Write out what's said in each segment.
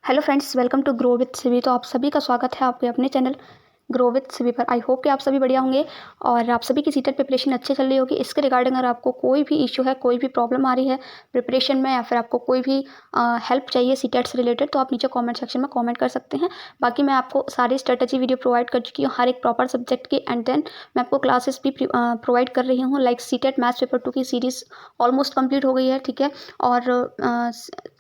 Hello friends, welcome to grow with Civi. तो आप सभी का स्वागत है आपके अपने चैनल ग्रो विथ सिवी पर। आई होप कि आप सभी बढ़िया होंगे और आप सभी की सीटेट प्रिपरेशन अच्छी चल रही होगी। इसके रिगार्डिंग अगर आपको कोई भी इशू है, कोई भी प्रॉब्लम आ रही है प्रिपरेशन में, या फिर आपको कोई भी हेल्प चाहिए सीटेट से रिलेटेड, तो आप नीचे कमेंट सेक्शन में कमेंट कर सकते हैं। बाकी मैं आपको सारी स्ट्रेटजी वीडियो प्रोवाइड कर चुकी हूँ हर एक प्रॉपर सब्जेक्ट की। एंड देन मैं आपको क्लासेस भी प्रोवाइड कर रही हूँ। लाइक सीटेट मैथ्स पेपर 2 की सीरीज़ ऑलमोस्ट कंप्लीट हो गई है, ठीक है। और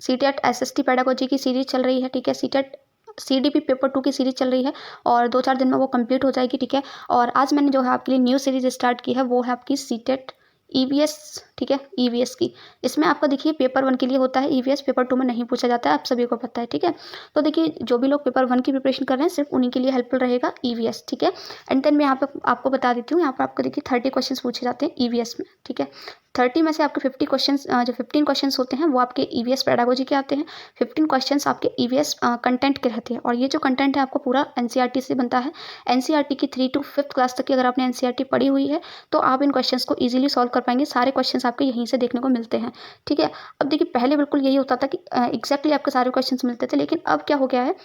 सीटेट एसएसटी पेडागोजी की सीरीज़ चल रही है, ठीक है। सीटेट सीडीपी पेपर 2 की सीरीज़ चल रही है और 2-4 दिन में वो कंप्लीट हो जाएगी, ठीक है। और आज मैंने जो है आपके लिए न्यू सीरीज़ स्टार्ट की है, वो है आपकी सीटेट ईवीएस, ठीक है, ईवीएस की। इसमें आपका देखिए पेपर 1 के लिए होता है ईवीएस, पेपर 2 में नहीं पूछा जाता है, आप सभी को पता है, ठीक है। तो देखिए जो भी लोग पेपर 1 की प्रिपरेशन कर रहे हैं सिर्फ उन्हीं के लिए हेल्पफुल रहेगा ईवीएस, ठीक है। एंड देन मैं यहाँ पे आपको बता देती हूँ, यहाँ पर आपको देखिए 30 क्वेश्चन पूछे जाते हैं ईवीएस में, ठीक है। 30 में से आपके 50 क्वेश्चन, जो 15 क्वेश्चन होते हैं वो आपके ईवीएस पेडागोजी के आते हैं। 15 क्वेश्चन आपके ईवीएस कंटेंट के रहते हैं। और ये जो कंटेंट है आपको पूरा एनसीईआरटी से बनता है। एनसीईआरटी की 3 to 5th क्लास तक की अगर आपने एनसीईआरटी पढ़ी हुई है तो आप इन क्वेश्चंस को इजीली सॉल्व कर पाएंगे। सारे क्वेश्चंस आपके यहीं से देखने को मिलते हैं, ठीक है। अब देखिए पहले बिल्कुल यही होता था कि एग्जैक्टली आपके सारे क्वेश्चंस मिलते थे, लेकिन अब क्या हो गया है,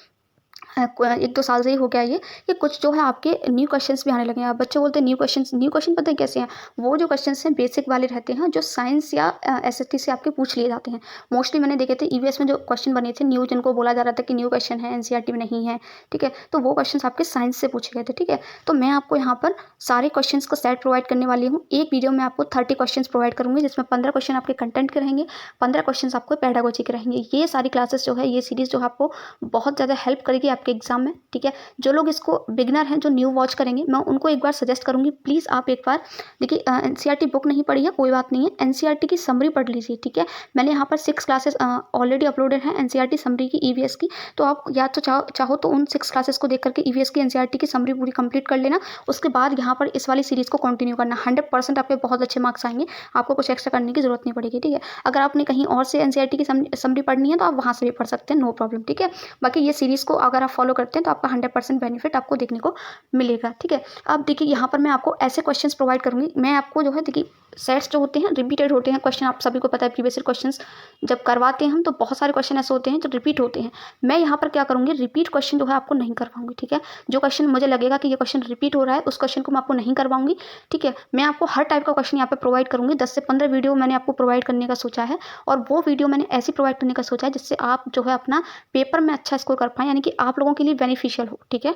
1-2 साल से ही हो गया ये कि कुछ जो है आपके न्यू क्वेश्चंस भी आने लगे हैं। अब बच्चे बोलते हैं न्यू क्वेश्चन पता है कैसे हैं? वो जो क्वेश्चंस हैं बेसिक वाले रहते हैं, जो साइंस या एसएसटी से आपके पूछ लिए जाते हैं। मोस्टली मैंने देखे थे ईवीएस में जो क्वेश्चन बने थे न्यू, जिनको बोला जा रहा था कि न्यू क्वेश्चन है, एनसीईआरटी में नहीं है, ठीक है। तो वो क्वेश्चन आपके साइंस से पूछे गए थे, ठीक है। तो मैं आपको यहाँ पर सारे क्वेश्चन का सेट प्रोवाइड करने वाली हूँ। एक वीडियो में आपको 30 क्वेश्चन प्रोवाइड करूँगी, जिसमें 15 क्वेश्चन आपके कंटेंट के रहेंगे, 15 क्वेश्चन आपको पेडागोजी के रहेंगे। ये सारी क्लासेस जो है, ये सीरीज़ जो है आपको बहुत ज़्यादा हेल्प करेगी आपके एग्जाम में, ठीक है। जो लोग इसको बिगनर हैं, जो न्यू वॉच करेंगे, मैं उनको एक बार सजेस्ट करूंगी, प्लीज़ आप एक बार देखिए, एनसीईआरटी बुक नहीं पढ़ी है कोई बात नहीं है, एनसीईआरटी की समरी पढ़ लीजिए, ठीक है। मैंने यहाँ पर 6 क्लासेस ऑलरेडी अपलोडेड हैं एनसीईआरटी समरी की ईवीएस की। तो आप या तो चाहो तो उन 6 क्लासेस को देख करके ईवीएस की एनसीईआरटी की समरी पूरी कंप्लीट कर लेना। उसके बाद यहाँ पर इस वाली सीरीज़ को कंटिन्यू करना। 100% आपके बहुत अच्छे मार्क्स आएंगे, आपको कुछ एक्स्ट्रा करने की जरूरत नहीं पड़ेगी, ठीक है। अगर आपने कहीं और से एनसीईआरटी की समरी पढ़नी है तो आप वहाँ से भी पढ़ सकते हैं, नो प्रॉब्लम, ठीक है। बाकी ये सीरीज़ को अगर आप फॉलो करते हैं तो आपका 100% बेनिफिट आपको देखने को मिलेगा, ठीक है। अब देखिए यहाँ पर मैं आपको ऐसे क्वेश्चंस प्रोवाइड करूँगी, मैं आपको जो है देखिए सेट्स जो होते हैं रिपीटेड होते हैं क्वेश्चन, आप सभी को पता है। प्रीवियस क्वेश्चंस जब करवाते हैं हम तो बहुत सारे क्वेश्चन ऐसे होते हैं जो रिपीट होते हैं। मैं यहाँ पर क्या करूँगी, रिपीट क्वेश्चन जो है आपको नहीं करवाऊंगी, ठीक है। जो क्वेश्चन मुझे लगेगा कि ये क्वेश्चन रिपीट हो रहा है, उस क्वेश्चन को मैं आपको नहीं करवाऊंगी, ठीक है। मैं आपको हर टाइप का क्वेश्चन यहाँ पे प्रोवाइड करूँगी। 10 से 15 वीडियो मैंने आपको प्रोवाइड करने का सोचा है, और वो वीडियो मैंने ऐसी प्रोवाइड करने का सोचा है जिससे आप जो है अपना पेपर में अच्छा स्कोर कर पाएँ, यानी कि आप लोगों के लिए बेनिफिशियल हो, ठीक है।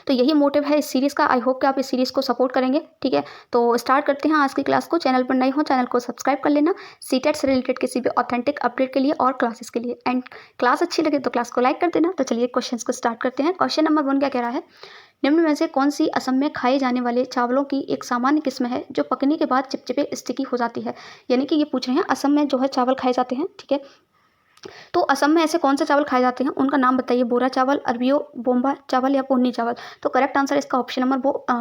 तो यही मोटिव है इस सीरीज़ का। आई होप कि आप इस सीरीज़ को सपोर्ट करेंगे, ठीक है। तो स्टार्ट करते हैं आज की क्लास को। चैनल पर नए हो चैनल को सब्सक्राइब कर लेना, सीटेट से रिलेटेड किसी भी ऑथेंटिक अपडेट के लिए और क्लासेस के लिए। एंड क्लास अच्छी लगे तो क्लास को लाइक कर देना। तो चलिए क्वेश्चन को स्टार्ट करते हैं। क्वेश्चन नंबर 1 क्या कह रहा है, निम्न में से कौन सी असम में खाए जाने वाले चावलों की एक सामान्य किस्म है जो पकने के बाद चिपचिपे स्टिकी हो जाती है। यानी कि ये पूछ रहे हैं असम में जो है चावल खाए जाते हैं, ठीक है। तो असम में ऐसे कौन से चावल खाए जाते हैं, उनका नाम बताइए। बोरा चावल, अरबियो बोम्बा चावल या पोन्नी चावल। तो करेक्ट आंसर इसका ऑप्शन नंबर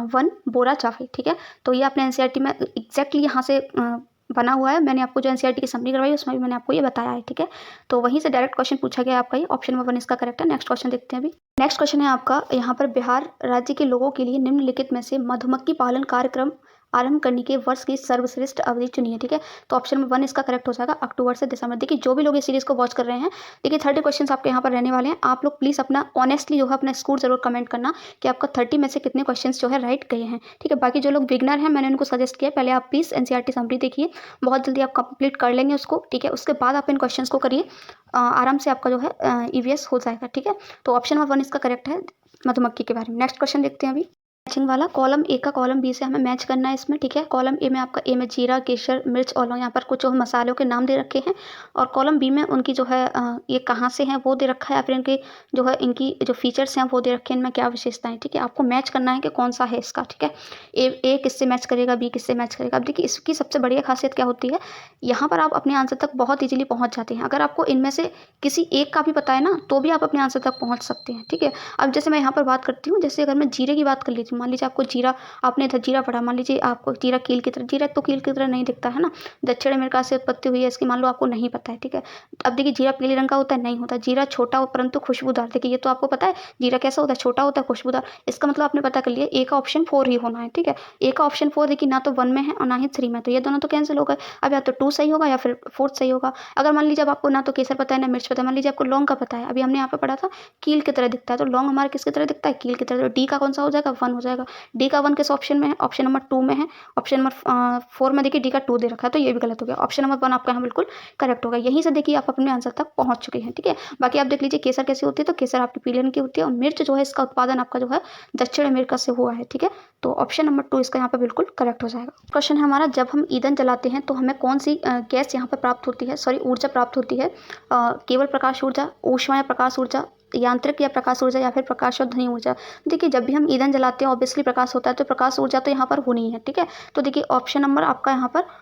1 बोरा चावल, ठीक है। तो ये आपने एनसीईआरटी में एग्जैक्टली यहाँ से बना हुआ है। मैंने आपको जो एनसीईआरटी की समरी करवाई उसमें भी मैंने आपको ये बताया है, ठीक है। तो वहीं से डायरेक्ट क्वेश्चन पूछा गया आपका, ये ऑप्शन नंबर 1 इसका करेक्ट है। नेक्स्ट क्वेश्चन देखते हैं अभी। नेक्स्ट क्वेश्चन है आपका यहाँ पर, बिहार राज्य के लोगों के लिए निम्नलिखित में से मधुमक्खी पालन कार्यक्रम आरंभ करने के वर्ष की सर्वश्रेष्ठ अवधि चुनिए, ठीक है। तो ऑप्शन नंबर 1 इसका करेक्ट हो जाएगा, अक्टूबर से दिसंबर। देखिए जो भी लोग इस सीरीज को वॉच कर रहे हैं, देखिए 30 क्वेश्चन आपके यहाँ पर रहने वाले हैं। आप लोग प्लीज़ अपना ऑनेस्टली जो है अपना स्कोर जरूर कमेंट करना कि आपका 30 में से कितने क्वेश्चन जो है राइट गए हैं, ठीक है। बाकी जो लोग बिगनर हैं मैंने उनको सजेस्ट किया पहले आप प्लीज़ एनसीईआरटी समरी देखिए, बहुत जल्दी आप कंप्लीट कर लेंगे उसको, ठीक है। उसके बाद आप इन क्वेश्चन को करिए, आराम से आपका जो है ईवीएस हो जाएगा, ठीक है। तो ऑप्शन नंबर 1 इसका करेक्ट है मधुमक्खी के बारे में। नेक्स्ट क्वेश्चन देखते हैं अभी। मैचिंग वाला कॉलम ए का कॉलम बी से हमें मैच करना है इसमें, ठीक है। कॉलम ए में आपका, ए में जीरा, केसर, मिर्च, और यहाँ पर कुछ जो मसालों के नाम दे रखे हैं, और कॉलम बी में उनकी जो है ये कहाँ से हैं वो दे रखा है, या फिर इनके जो है इनकी जो फीचर्स हैं वो दे रखे हैं, इनमें क्या विशेषताएं, ठीक है। आपको मैच करना है कि कौन सा है इसका, ठीक है। ए किससे मैच करेगा, बी किससे मैच करेगा। अब देखिए इसकी सबसे बढ़िया खासियत क्या होती है, यहाँ पर आप अपने आंसर तक बहुत ईजिली पहुँच जाते हैं। अगर आपको इनमें से किसी एक का भी पता है ना तो भी आप अपने आंसर तक पहुँच सकते हैं, ठीक है। अब जैसे मैं यहाँ पर बात करती हूँ, जैसे अगर मैं जीरे की बात कर लेती हूँ, मान लीजिए आपको जीरा, आपने इधर जीरा पढ़ा, मान लीजिए आपको जीरा कील की तरह, जीरा तो कील की तरह नहीं दिखता है ना, दक्षिण अमेरिका से उत्पत्ति हुई है इसकी, मान लो आपको नहीं पता है, ठीक है। अब देखिए जीरा पीले रंग का होता है, नहीं होता। जीरा छोटा हो परंतु खुशबूदार, देखिए ये तो आपको पता है जीरा कैसा होता है, छोटा होता है, खुशबूदार। इसका मतलब आपने पता कर लिया, ए का ऑप्शन 4 ही होना है, ठीक है। ए का ऑप्शन 4 देखिए ना तो 1 में है और ना ही 3 में, तो ये दोनों तो कैंसिल हो गए। अब या तो 2 सही होगा या फिर 4 सही होगा। अगर मान लीजिए अब आपको ना तो केसर पता है ना मिर्च पता है, मान लीजिए आपको लौंग का पता है, अभी हमने यहाँ पे पढ़ा था कील की तरह दिखता है, तो लौंग हमारा किसकी तरह दिखता है, कील की तरह। तो डी का कौन सा हो जाएगा, 1 हो जाएगा। डी का 1 किस ऑप्शन में है, ऑप्शन नंबर 2 में है। ऑप्शन नंबर 4 में देखिए डी का 2 दे रखा है, तो ये भी गलत हो गया। ऑप्शन नंबर 1 आपका यहाँ बिल्कुल करेक्ट होगा। यहीं से देखिए आप अपने आंसर तक पहुंच चुके हैं, ठीक है। बाकी आप देख लीजिए केसर कैसी होती है, तो केसर आपकी पीले रंग की होती है, और मिर्च जो है इसका उत्पादन आपका जो है दक्षिण अमेरिका से हुआ है, ठीक है। तो ऑप्शन नंबर 2 इसका यहाँ पे बिल्कुल करेक्ट हो जाएगा। क्वेश्चन है हमारा, जब हम ईंधन जलाते हैं तो हमें कौन सी गैस यहाँ पे प्राप्त होती है, सॉरी ऊर्जा प्राप्त होती है, केवल प्रकाश ऊर्जा, ऊष्मा या प्रकाश ऊर्जा, यांत्रिक या प्रकाश ऊर्जा, या फिर प्रकाश और ध्वनि ऊर्जा। देखिए जब भी हम ईंधन जलाते हैं ऑब्वियसली प्रकाश होता है, तो प्रकाश ऊर्जा तो यहाँ पर होनी है, ठीक है। तो देखिए ऑप्शन नंबर आपका यहाँ पर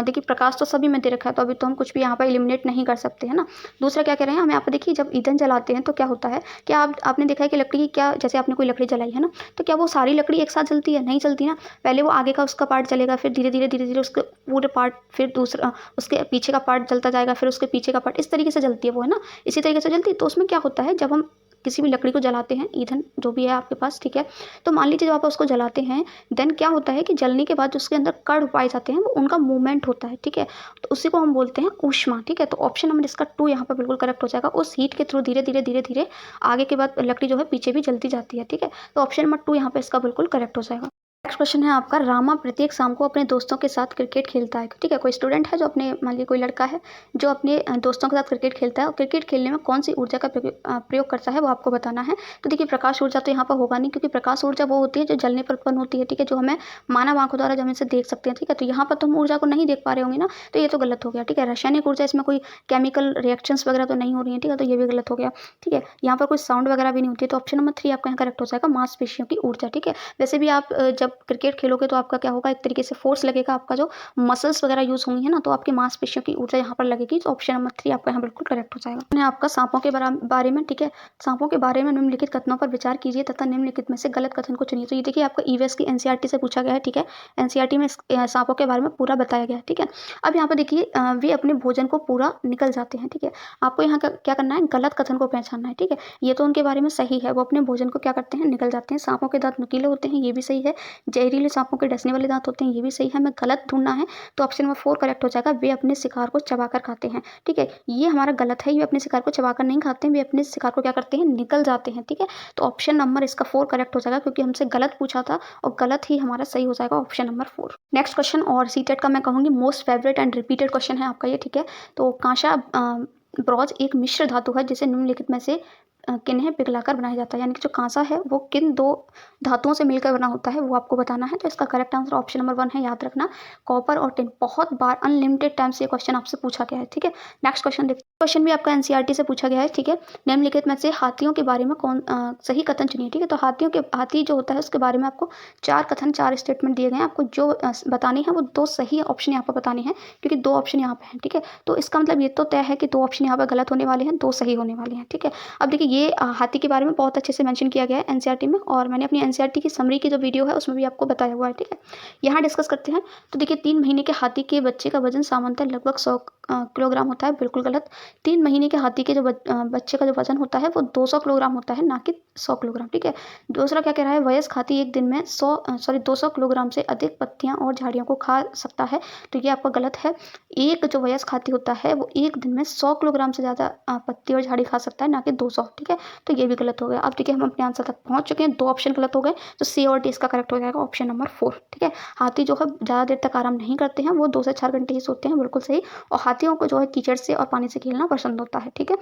देखिए प्रकाश तो सभी में दे रखा है, तो अभी तो हम कुछ भी यहाँ पर एलिमिनेट नहीं कर सकते हैं ना। दूसरा क्या कह रहे हैं हम यहाँ पर, देखिए जब ईंधन जलाते हैं तो क्या होता है, क्या आपने देखा है कि लकड़ी की क्या, जैसे आपने कोई लकड़ी जलाई है ना, तो क्या वो सारी लकड़ी एक साथ जलती है, नहीं जलती ना। पहले वो आगे का उसका पार्ट जलेगा, फिर धीरे धीरे उसके पूरे पार्ट, फिर दूसरा उसके पीछे का पार्ट जलता जाएगा, फिर उसके पीछे का पार्ट, इस तरीके से जलती है वो, है ना, इसी तरीके से जलती है। तो उसमें क्या होता है, जब हम किसी भी लकड़ी को जलाते हैं, ईंधन जो भी है आपके पास, ठीक है, तो मान लीजिए जब आप उसको जलाते हैं, देन क्या होता है कि जलने के बाद जो उसके अंदर कण पाए जाते हैं वो उनका मूवमेंट होता है, ठीक है। तो उसी को हम बोलते हैं ऊष्मा, ठीक है। तो ऑप्शन नंबर इसका 2 यहाँ पर बिल्कुल करेक्ट हो जाएगा। उस हीट के थ्रू धीरे धीरे आगे के बाद लकड़ी जो है पीछे भी जलती जाती है, ठीक है। तो ऑप्शन नंबर 2 यहाँ पर इसका बिल्कुल करेक्ट हो जाएगा। नेक्स्ट क्वेश्चन है आपका, रामा प्रत्येक शाम को अपने दोस्तों के साथ क्रिकेट खेलता है, ठीक है। कोई स्टूडेंट है जो अपने, मान लीजिए कोई लड़का है जो अपने दोस्तों के साथ क्रिकेट खेलता है, और क्रिकेट खेलने में कौन सी ऊर्जा का प्रयोग करता है वो आपको बताना है। तो देखिए प्रकाश ऊर्जा तो यहाँ पर होगा नहीं, क्योंकि प्रकाश ऊर्जा वो होती है जो जलने पर उत्पन्न होती है, ठीक है, जो हमें मानव आंखों द्वारा जब इसे देख सकते हैं, ठीक है। तो यहाँ पर तो हम ऊर्जा को नहीं देख पा रहे होंगे ना, तो ये तो गलत हो गया, ठीक है। रासायनिक ऊर्जा, इसमें कोई केमिकल रिएक्शंस वगैरह तो नहीं हो रही है, ठीक है, तो ये भी गलत हो गया, ठीक है। यहाँ पर कोई साउंड वगैरह भी नहीं होती है, तो ऑप्शन नंबर 3 आपका यहाँ करेक्ट हो जाएगा, मांसपेशियों की ऊर्जा, ठीक है। वैसे भी आप जब क्रिकेट खेलोगे तो आपका क्या होगा, एक तरीके से फोर्स लगेगा, आपका जो मसल्स वगैरह यूज होंगी है ना, तो आपकी मांसपेशियों की ऊर्जा यहाँ पर लगेगी। तो ऑप्शन नंबर 3 आपका यहाँ बिल्कुल करेक्ट हो जाएगा। आपका सांपों के बारे में, ठीक है, सांपों के बारे में निम्नलिखित कथनों पर विचार कीजिए तथा निम्नलिखित में से गलत कथन को चुनिए। तो ये देखिए आपका ईवीएस की एनसीईआरटी से पूछा गया है, ठीक है। एनसीईआरटी में सांपों के बारे में पूरा बताया गया है, ठीक है। अब यहाँ पर देखिए वे अपने भोजन को पूरा निकल जाते हैं, ठीक है। आपको यहाँ क्या करना है, गलत कथन को पहचानना है, ठीक है। ये तो उनके बारे में सही है, वो अपने भोजन को क्या करते हैं, निकल जाते हैं। सांपों के दांत नुकीले होते हैं, ये भी सही है। जहरीले सांपों के डसने वाले दांत होते हैं, ये भी सही है। हमें गलत ढूंढना है, तो ऑप्शन नंबर 4 करेक्ट हो जाएगा, वे अपने शिकार को चबाकर खाते हैं, ठीक है। ये हमारा गलत है, वे अपने शिकार को चबाकर नहीं खाते हैं, वे अपने शिकार को क्या करते हैं, निकल जाते हैं, ठीक है। तो ऑप्शन नंबर इसका 4 करेक्ट हो जाएगा, क्योंकि हमसे गलत पूछा था और गलत ही हमारा सही हो जाएगा, ऑप्शन नंबर 4। नेक्स्ट क्वेश्चन, और सीटेट का मैं कहूँगी most favourite and repeated question है आपका ये, ठीक है। तो कांसा ब्रॉन्ज एक मिश्र धातु है जिसे निम्नलिखित में से किन्हें पिघलाकर बनाया जाता है, यानी कि जो कांसा है वो किन 2 धातुओं से मिलकर बना होता है वो आपको बताना है। तो इसका करेक्ट आंसर ऑप्शन नंबर 1 है, याद रखना, कॉपर और टिन। बहुत बार अनलिमिटेड टाइम से ये क्वेश्चन आपसे पूछा गया है, ठीक है। नेक्स्ट क्वेश्चन देखते हैं, क्वेश्चन भी आपका एनसीईआरटी से पूछा गया है, ठीक है। निम्नलिखित में से हाथियों के बारे में कौन सही कथन चुनिए, ठीक है। तो हाथी जो होता है उसके बारे में आपको 4 कथन, 4 स्टेटमेंट दिए गए हैं, आपको जो बतानी है वो 2 सही ऑप्शन यहाँ पर बताने हैं, क्योंकि 2 ऑप्शन यहाँ पे हैं, ठीक है। तो इसका मतलब ये तो तय है कि 2 ऑप्शन यहाँ पर गलत होने वाले हैं, 2 सही होने वाले हैं, ठीक है। अब देखिए ये हाथी के बारे में बहुत अच्छे से मेंशन किया गया है एनसीईआरटी में, और मैंने अपनी एनसीईआरटी की समरी की जो वीडियो है उसमें भी आपको बताया हुआ है, ठीक है। यहाँ डिस्कस करते हैं। तो देखिए 3 महीने के हाथी के बच्चे का वजन सामान्यतः लगभग 100 किलोग्राम होता है, बिल्कुल गलत। 3 महीने के हाथी के जो बच्चे का जो वजन होता है वो 200 किलोग्राम होता है, ना कि 100 किलोग्राम, ठीक है। दूसरा क्या कह रहा है, वयस्क हाथी एक दिन में 200 किलोग्राम से अधिक पत्तियां और झाड़ियों को खा सकता है, तो ये आपका गलत है। एक जो वयस्क हाथी होता है वो एक दिन में 100 किलोग्राम से ज़्यादा पत्ती और झाड़ी खा सकता है, ना कि 200, ठीक है। तो ये भी गलत हो गया। अब देखिए हम अपने आंसर तक पहुंच चुके हैं, 2 ऑप्शन गलत हो गए, तो सी और डी इसका करेक्ट हो जाएगा, ऑप्शन नंबर 4, ठीक है। हाथी जो है ज़्यादा देर तक आराम नहीं करते हैं, वो 2 से 4 घंटे ही सोते हैं, बिल्कुल सही। और हाथियों को जो है कीचड़ से और पानी से खेलना पसंद होता है, ठीक है।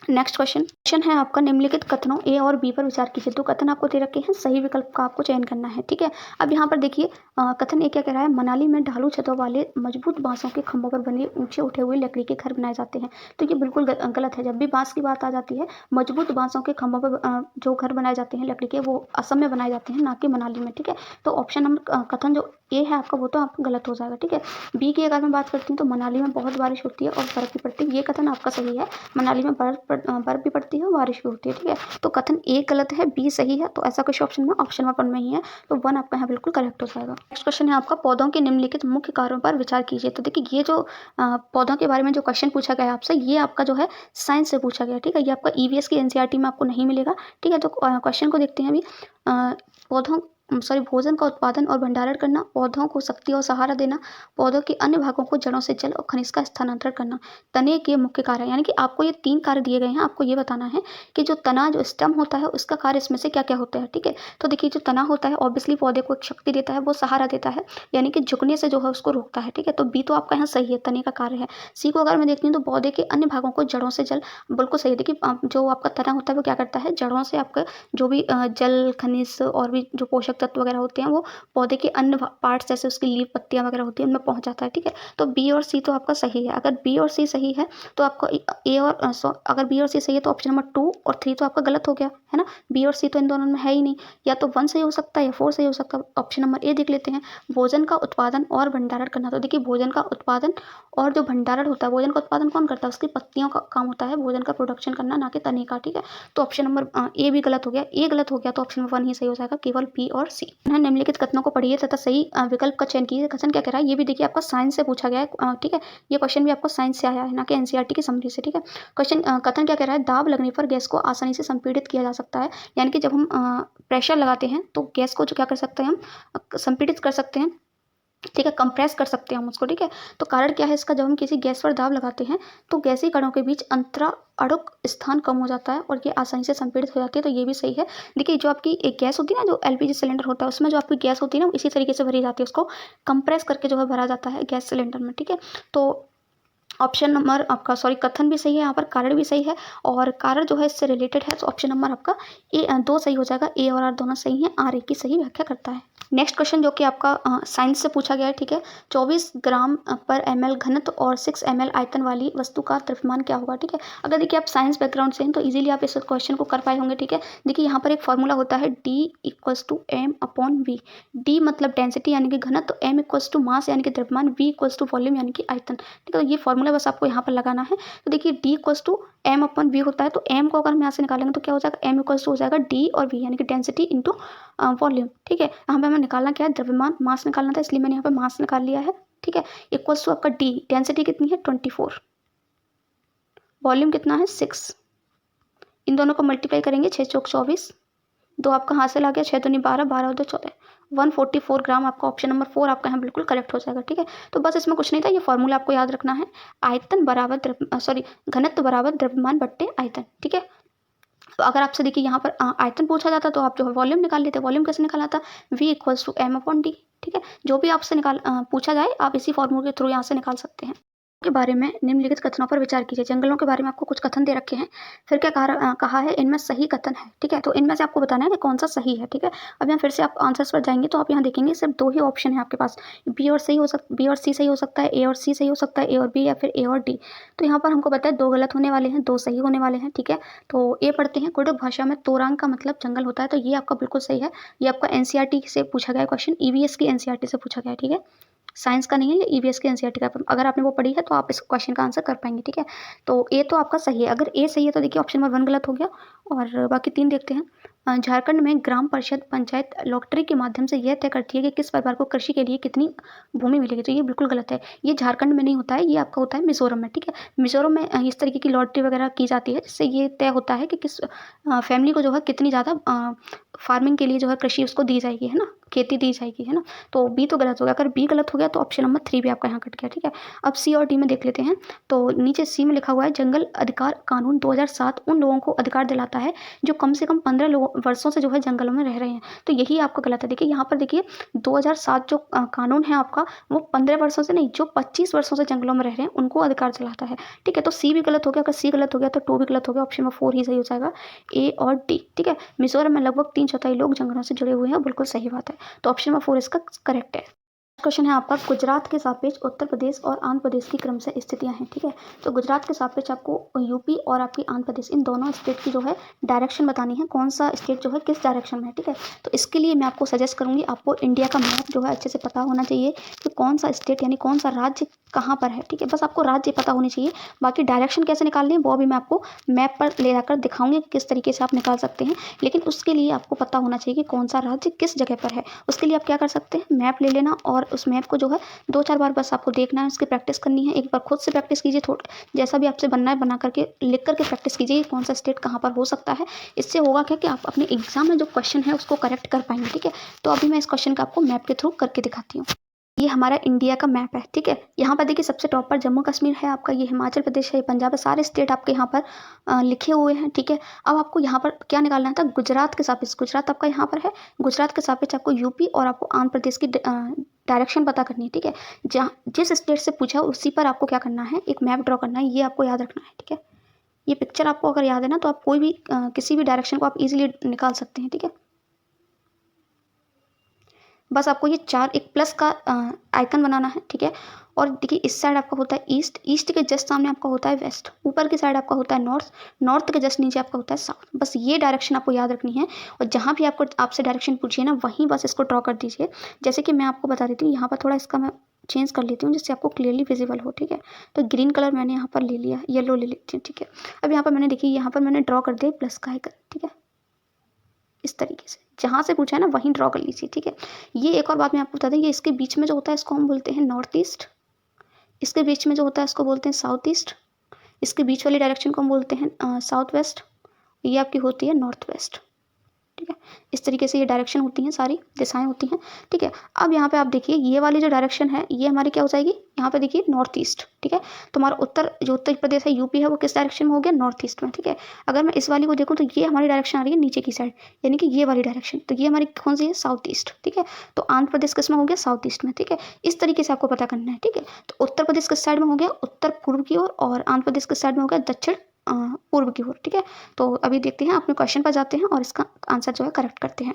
नेक्स्ट क्वेश्चन है आपका, निम्नलिखित कथनों ए और बी पर विचार कीजिए। 2 कथन आपको दे रखे हैं, सही विकल्प का आपको चयन करना है, ठीक है। अब यहाँ पर देखिए कथन ए क्या कह रहा है, मनाली में ढालू छतों वाले मजबूत बांसों के खंभों पर बने ऊंचे उठे हुए लकड़ी के घर बनाए जाते हैं, तो ये बिल्कुल गलत है। जब भी बांस की बात आ जाती है, मजबूत बांसों के खंभों पर जो घर बनाए जाते हैं लकड़ी के, वो असम में बनाए जाते हैं, ना कि मनाली में, ठीक है। तो ऑप्शन नंबर कथन जो ए है आपका वो तो आपका गलत हो जाएगा, ठीक है। बी की अगर मैं बात करती हूँ तो मनाली में बहुत बारिश होती है और बर्फ़ भी पड़ती है, ये कथन आपका सही है। मनाली में बर्फ़ भी पड़ती है और बारिश भी होती है, ठीक है। तो कथन ए गलत है, बी सही है, तो ऐसा कुछ ऑप्शन में 1 में ही है, तो 1 आपका यहाँ बिल्कुल करेक्ट हो जाएगा। नेक्स्ट क्वेश्चन है आपका पौधों के निम्नलिखित मुख्य कार्यों पर विचार कीजिए। तो देखिए ये जो पौधों के बारे में जो क्वेश्चन पूछा गया है आपसे, ये आपका जो है साइंस से पूछा गया है, ठीक है। ये आपका ईवीएस की एनसीईआरटी में आपको नहीं मिलेगा, ठीक है। तो क्वेश्चन को देखते हैं अभी। पौधों भोजन का उत्पादन और भंडारण करना, पौधों को शक्ति और सहारा देना, पौधों के अन्य भागों को जड़ों से जल और खनिज का स्थानांतरण करना, तने के मुख्य कार्य। यानी कि आपको ये 3 कार्य दिए गए हैं, आपको ये बताना है कि जो तना जो स्टेम होता है उसका कार्य इसमें से क्या क्या होता है, ठीक है। तो देखिए जो तना होता है ऑब्वियसली पौधे को एक शक्ति देता है, वो सहारा देता है, यानी कि झुकने से जो है उसको रोकता है, ठीक है। तो बी तो आपका यहाँ सही है, तने का कार्य है। सी को अगर मैं देखती हूँ तो पौधे के अन्य भागों को जड़ों से जल, बिल्कुल सही है। देखिए जो आपका तना होता है वो क्या करता है, जड़ों से आपका जो भी जल, खनिज और भी जो पोषक तत्व वगैरह होते हैं वो पौधे के अन्य पार्ट्स जैसे उसकी लीव, पत्तियां वगैरह होती है उनमें पहुंच जाता है, ठीक है। तो बी और सी तो आपका सही है। अगर बी और सी सही है तो आपको ए और अगर बी और सी सही है तो ऑप्शन नंबर 2 और 3 तो आपका गलत हो गया है ना। बी और सी तो इन दोनों में है ही नहीं, या तो 1 सही हो सकता है या 4 सही हो सकता है। ऑप्शन नंबर ए देख लेते हैं, भोजन का उत्पादन और भंडारण करना। तो देखिए भोजन का उत्पादन और जो भंडारण होता है, भोजन का उत्पादन कौन करता है, उसकी पत्तियों का काम होता है भोजन का प्रोडक्शन करना, ना कि तने का, ठीक है। तो ऑप्शन नंबर ए भी गलत हो गया, ए गलत हो गया तो ऑप्शन नंबर 1 ही सही हो जाएगा, केवल बी और सी। निम्नलिखित कथनों को पढ़िए तथा सही विकल्प का चयन कीजिए। कथन क्या कह रहा है, ये भी देखिए आपका साइंस से पूछा गया है, ठीक है। ये क्वेश्चन भी आपको साइंस से आया है, ना कि एनसीईआरटी की समरी से, ठीक है। कथन क्या कह रहा है, दाब लगने पर गैस को आसानी से संपीड़ित किया जा सकता है। यानी कि जब हम प्रेशर लगाते हैं तो गैस को जो क्या कर सकते हैं, हम संपीड़ित कर सकते हैं, ठीक है, कंप्रेस कर सकते हैं हम उसको, ठीक है। तो कारण क्या है इसका, जब हम किसी गैस पर दाब लगाते हैं तो गैसीय कणों के बीच अड़ुक स्थान कम हो जाता है और ये आसानी से संपीड़ित हो जाती है, तो ये भी सही है। देखिए जो आपकी एक गैस होती है ना, जो एलपीजी सिलेंडर होता है उसमें जो आपकी गैस होती है ना, इसी तरीके से भरी जाती है, उसको कंप्रेस करके जो है भरा जाता है गैस सिलेंडर में, ठीक है। तो ऑप्शन नंबर आपका कथन भी सही है, यहाँ पर कारण भी सही है और कारण जो है इससे रिलेटेड है, तो ऑप्शन नंबर आपका ए 2 सही हो जाएगा। ए और आर दोनों सही हैं, आर ए की सही व्याख्या करता है। नेक्स्ट क्वेश्चन जो कि आपका साइंस से पूछा गया है, ठीक है। 24 ग्राम पर ml घनत्व और 6 ml आयतन वाली वस्तु का द्रव्यमान क्या होगा, ठीक है। अगर देखिए आप साइंस बैकग्राउंड से हैं तो इजीली आप इस क्वेश्चन को कर पाए होंगे, ठीक है। देखिए यहाँ पर एक फॉर्मूला होता है D = m/v। D मतलब डेंसिटी यानी कि घनत्व, m = मास यानी कि द्रव्यमान, v = वॉल्यूम यानी कि आयतन, ठीक है। तो ये फॉर्मूला बस आपको यहाँ पर लगाना है। तो देखिए D = m/v होता है, तो m को अगर हम यहाँ से निकालेंगे तो क्या हो जाएगा, m = हो जाएगा D और v यानी कि डेंसिटी इंटू वॉल्यूम, ठीक है। यहाँ पे हमें निकालना क्या है, द्रव्यमान, मास निकालना था, इसलिए मैंने यहाँ पे मास निकाल लिया है, ठीक है। इक्वल्स टू आपका डी, डेंसिटी कितनी है 24, वॉल्यूम कितना है 6, इन दोनों को मल्टीप्लाई करेंगे 6 चौक 24, 2 आपका हासिल आ गया, 6 दूनी 12, 12 2 14, 144 ग्राम आपका ऑप्शन नंबर 4 आपका यहाँ बिल्कुल करेक्ट हो जाएगा, ठीक है। तो बस इसमें कुछ नहीं था, ये फॉर्मूला आपको याद रखना है, आयतन बराबर घनत्व बराबर द्रव्यमान बट्टे आयतन, ठीक है। तो अगर आपसे देखिए यहाँ पर आयतन पूछा जाता तो आप जो है वॉल्यूम निकाल लेते। वॉल्यूम कैसे निकाला था, V = m/d, ठीक है। जो भी आपसे पूछा जाए आप इसी फॉर्मूले के थ्रू यहाँ से निकाल सकते हैं। के बारे में निम्नलिखित कथनों पर विचार कीजिए। जंगलों के बारे में आपको कुछ कथन दे रखे हैं, फिर क्या कहा है, इनमें सही कथन है, ठीक है। तो इनमें से आपको बताना है कि कौन सा सही है, ठीक है। अब यहाँ फिर से आप आंसर्स पर जाएंगे तो आप यहाँ देखेंगे सिर्फ 2 ही ऑप्शन है आपके पास, बी और सी सही हो सकता है, ए और सी सही हो सकता है, ए और बी या फिर ए और डी। तो यहाँ पर हमको पता है 2 गलत होने वाले हैं, 2 सही होने वाले हैं, ठीक है। तो ए पढ़ते हैं, कुडुख भाषा में तोरांग का मतलब जंगल होता है, तो ये आपका बिल्कुल सही है। ये आपका एनसीईआरटी से पूछा गया क्वेश्चन, ईवीएस की एनसीईआरटी से पूछा गया, ठीक है। साइंस का नहीं है, ये ईवीएस की एनसीईआरटी का, अगर आपने वो पढ़ी है तो आप इस क्वेश्चन का आंसर कर पाएंगे, ठीक है। तो ए तो आपका सही है। अगर ए सही है तो देखिए ऑप्शन नंबर 1 गलत हो गया और बाकी 3 देखते हैं। झारखंड में ग्राम परिषद पंचायत लॉटरी के माध्यम से यह तय करती है कि किस परिवार को कृषि के लिए कितनी भूमि मिलेगी, तो ये बिल्कुल गलत है। ये झारखंड में नहीं होता है, ये आपका होता है मिजोरम में, ठीक है। मिजोरम में इस तरीके की लॉटरी वगैरह की जाती है, जिससे ये तय होता है कि किस फैमिली को जो है कितनी ज़्यादा फार्मिंग के लिए जो है कृषि उसको दी जाएगी, है ना, खेती दी जाएगी, है ना। तो बी तो गलत हो गया। अगर बी गलत हो गया तो ऑप्शन नंबर 3 भी आपका यहाँ कट गया, ठीक है। अब सी और डी में देख लेते हैं। तो नीचे सी में लिखा हुआ है, जंगल अधिकार कानून 2007 उन लोगों को अधिकार दिलाता है जो कम से कम 15 वर्षों से जो है जंगलों में रह रहे हैं, तो यही आपका गलत है। देखिए यहाँ पर देखिए 2007 जो कानून है आपका, वो 15 वर्षों से नहीं, जो 25 वर्षों से जंगलों में रह रहे हैं उनको अधिकार दिलाता है, ठीक है। तो सी भी गलत हो गया। अगर सी गलत हो गया तो 2 भी गलत हो गया, ऑप्शन नंबर 4 ही सही हो जाएगा, ए और डी, ठीक है। मिजोरम में लगभग 3/4 लोग जंगलों से जुड़े हुए हैं, बिल्कुल सही बात है, तो ऑप्शन नंबर 4 इसका करेक्ट है। क्वेश्चन है आपका, गुजरात के सापेक्ष उत्तर प्रदेश और आंध्र प्रदेश की क्रमशः स्थितियां हैं। ठीक है, तो गुजरात के सापेक्ष आपको यूपी और आपकी आंध्र प्रदेश इन दोनों स्टेट की जो है डायरेक्शन बतानी है, कौन सा स्टेट जो है किस डायरेक्शन में है। ठीक है, तो इसके लिए मैं आपको सजेस्ट करूंगी, आपको इंडिया का मैप जो है अच्छे से पता होना चाहिए कि कौन सा स्टेट यानी कौन सा राज्य कहाँ पर है। ठीक है, बस आपको राज्य पता होनी चाहिए, बाकी डायरेक्शन कैसे निकालनी है वो अभी मैं आपको मैप पर ले जाकर दिखाऊंगी कि किस तरीके से आप निकाल सकते हैं। लेकिन उसके लिए आपको पता होना चाहिए कि कौन सा राज्य किस जगह पर है। उसके लिए आप क्या कर सकते हैं, मैप ले लेना और उस मैप को जो है 2-4 बार बस आपको देखना है, उसकी प्रैक्टिस करनी है। एक बार खुद से प्रैक्टिस कीजिए, थोड़ा जैसा भी आपसे बनना है बना करके लिख करके प्रैक्टिस कीजिए कौन सा स्टेट कहाँ पर हो सकता है। इससे होगा क्या कि आप अपने एग्जाम में जो क्वेश्चन है उसको करेक्ट कर पाएंगे। ठीक है, तो अभी मैं इस क्वेश्चन का आपको मैप के थ्रू करके दिखाती हूँ। ये हमारा इंडिया का मैप है। ठीक है, यहाँ पर देखिए सबसे टॉप पर जम्मू कश्मीर है आपका, ये हिमाचल प्रदेश है, पंजाब है, सारे स्टेट आपके यहाँ पर लिखे हुए हैं। ठीक है, अब आपको यहाँ पर क्या निकालना था, गुजरात के सापेक्ष, गुजरात आपका यहाँ पर है, गुजरात के सापेक्ष आपको यूपी और आपको आंध्र प्रदेश की डायरेक्शन पता करनी है। ठीक है, जहाँ जिस स्टेट से पूछा उसी पर आपको क्या करना है, एक मैप ड्रॉ करना है, ये आपको याद रखना है। ठीक है, ये पिक्चर आपको अगर याद है ना तो आप कोई भी किसी भी डायरेक्शन को आप इजीली निकाल सकते हैं। ठीक है, बस आपको ये चार एक प्लस का आइकन बनाना है। ठीक है, और देखिए इस साइड आपका होता है ईस्ट, ईस्ट के जस्ट सामने आपका होता है वेस्ट, ऊपर की साइड आपका होता है नॉर्थ, नॉर्थ के जस्ट नीचे आपका होता है साउथ। बस ये डायरेक्शन आपको याद रखनी है और जहाँ भी आपको आपसे डायरेक्शन पूछिए ना वहीं बस इसको ड्रॉ कर दीजिए। जैसे कि मैं आपको बता देती हूँ, यहाँ पर थोड़ा इसका मैं चेंज कर लेती हूँ जिससे आपको क्लियरली विजिबल हो। ठीक है, तो ग्रीन कलर मैंने यहाँ पर ले लिया, येलो ले लेती हूँ। ठीक है, अब यहाँ पर मैंने देखिए यहाँ पर मैंने ड्रॉ कर दिया प्लस का आइकन। ठीक है, इस तरीके से जहाँ से पूछा है ना वहीं ड्रॉ कर लीजिए। ठीक है, ये एक और बात मैं आपको बता दूँ, ये इसके बीच में जो होता है इसको हम बोलते हैं नॉर्थ ईस्ट, इसके बीच में जो होता है इसको बोलते हैं साउथ ईस्ट, इसके बीच वाली डायरेक्शन को हम बोलते हैं साउथ वेस्ट, ये आपकी होती है नॉर्थ वेस्ट। ठीक है, इस तरीके से ये डायरेक्शन होती हैं, सारी दिशाएं होती हैं। ठीक है, अब यहाँ पे आप देखिए ये वाली जो डायरेक्शन है ये हमारी क्या हो जाएगी, यहाँ पे देखिए नॉर्थ ईस्ट। ठीक है, तो हमारा उत्तर प्रदेश है, यूपी है, वो किस डायरेक्शन में हो गया, नॉर्थ ईस्ट में। ठीक है, अगर मैं इस वाली को देखूँ तो ये हमारी डायरेक्शन आ रही है नीचे की साइड, यानी कि ये वाली डायरेक्शन, तो ये हमारी कौन सी है, साउथ ईस्ट। ठीक है, तो आंध्र प्रदेश किस में हो गया, साउथ ईस्ट में। ठीक है, इस तरीके से आपको पता करना है। ठीक है, तो उत्तर प्रदेश किस साइड में हो गया, उत्तर पूर्व की ओर, और आंध्र प्रदेश किस साइड में हो गया, दक्षिण पूर्व की ओर। ठीक है, तो अभी देखते हैं, अपने क्वेश्चन पर जाते हैं और इसका आंसर जो है करेक्ट करते हैं।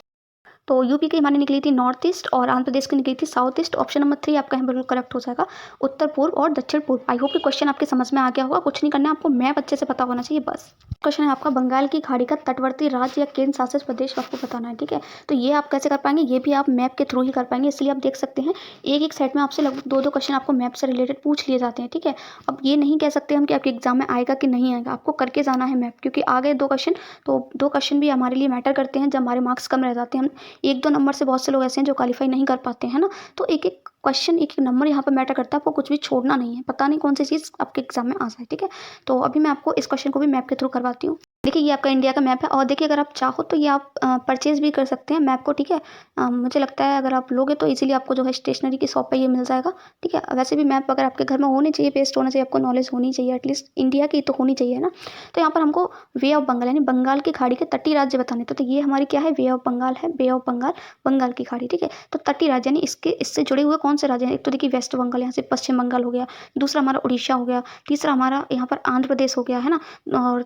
तो यूपी की हमारी निकली थी नॉर्थ ईस्ट और आंध्र प्रदेश की निकली थी साउथ ईस्ट। ऑप्शन नंबर 3 आपका यहाँ बिल्कुल करेक्ट हो जाएगा, उत्तर पूर्व और दक्षिण पूर्व। आई होप कि क्वेश्चन आपके समझ में आ गया होगा, कुछ नहीं करना है आपको, मैप अच्छे से पता होना चाहिए बस। क्वेश्चन है आपका, बंगाल की खाड़ी का तटवर्ती राज्य या केंद्र शासित प्रदेश आपको बताना है। ठीक है, तो ये आप कैसे कर पाएंगे, ये भी आप मैप के थ्रू ही कर पाएंगे। इसलिए आप देख सकते हैं एक एक साइड में आपसे लगभग 2-2 क्वेश्चन आपको मैप से रिलेटेड पूछ लिए जाते हैं। ठीक है, अब ये नहीं कह सकते हम कि आपके एग्जाम में आएगा कि नहीं आएगा, आपको करके जाना है मैप, क्योंकि आ गए 2 क्वेश्चन तो 2 क्वेश्चन भी हमारे लिए मैटर करते हैं। जब हमारे मार्क्स कम रह जाते हैं, हम 1-2 नंबर से बहुत से लोग ऐसे हैं जो क्वालिफाई नहीं कर पाते हैं ना, तो एक एक क्वेश्चन एक एक नंबर यहाँ पर मैटर करता है। आपको कुछ भी छोड़ना नहीं है, पता नहीं कौन सी चीज़ आपके एग्जाम में आ जाए। ठीक है, तो अभी मैं आपको इस क्वेश्चन को भी मैप के थ्रू करवाती हूँ। देखिए ये आपका इंडिया का मैप है और देखिए अगर आप चाहो तो ये आप परचेज भी कर सकते हैं मैप को। ठीक है, मुझे लगता है अगर आप लोगे तो इजीली आपको जो है स्टेशनरी की शॉप पे ये मिल जाएगा। ठीक है, वैसे भी मैप अगर आपके घर में होने चाहिए, पेस्ट होना चाहिए, आपको नॉलेज होनी चाहिए, एटलीस्ट इंडिया की तो होनी चाहिए ना। तो यहाँ पर हमको वे ऑफ बंगाल यानी बंगाल की खाड़ी के तटीय राज्य बताने थे, तो ये हमारी क्या है, वे ऑफ बंगाल है, वे ऑफ बंगाल, बंगाल की खाड़ी। ठीक है, तो तटीय राज्य यानी इससे जुड़े हुए कौन से राज्य हैं, एक तो देखिए वेस्ट बंगाल, यहाँ से पश्चिम बंगाल हो गया, दूसरा हमारा उड़ीसा हो गया, तीसरा हमारा यहाँ पर आंध्र प्रदेश हो गया है ना, और